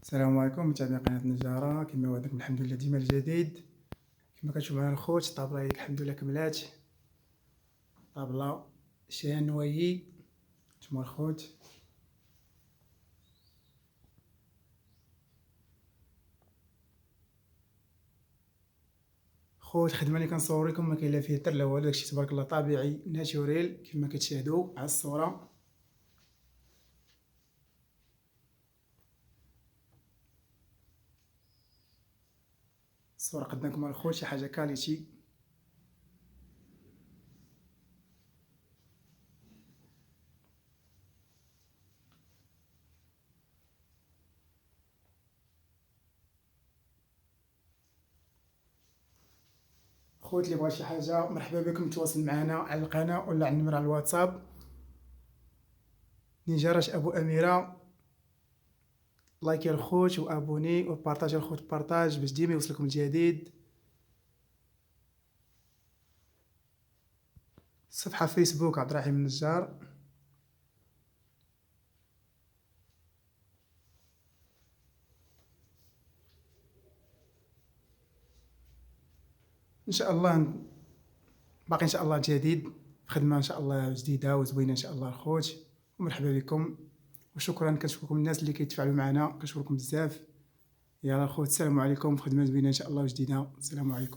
السلام عليكم متابعي قناة النجارة. كما وعدتكم الحمد لله ديما الجديد. كما كتشوفوا معنا الخوت الطابلة الحمد لله كملات، طابلة شانويي. نتوما الخوت الخدمة اللي كنصور لكم ما كاين لا فلتر لا والو، داكشي تبارك الله طبيعي ناتوريل كما كتشاهدوا على الصورة. الصورة قدامكم الخوت شي حاجة كاليتي. خوت اللي بغا شي حاجة مرحبا بكم، تواصل معنا على القناة ولا على النمرة على الواتساب. نجارة أبو أميرة. لايك يا الخوت وابوني وبارطاج الخوت، بارطاج باش ديما يوصلكم الجديد. صفحة فيسبوك عبد الرحيم النجار. ان شاء الله باقي ان شاء الله جديد، خدمة ان شاء الله جديدة وزوينة ان شاء الله الخوت. ومرحبا بكم وشكرا، كنشكركم الناس اللي كيتفاعلوا معنا، كنشكركم بزاف. يلا الخوت السلام عليكم، خدمة زوينة ان شاء الله وجديدة. السلام عليكم.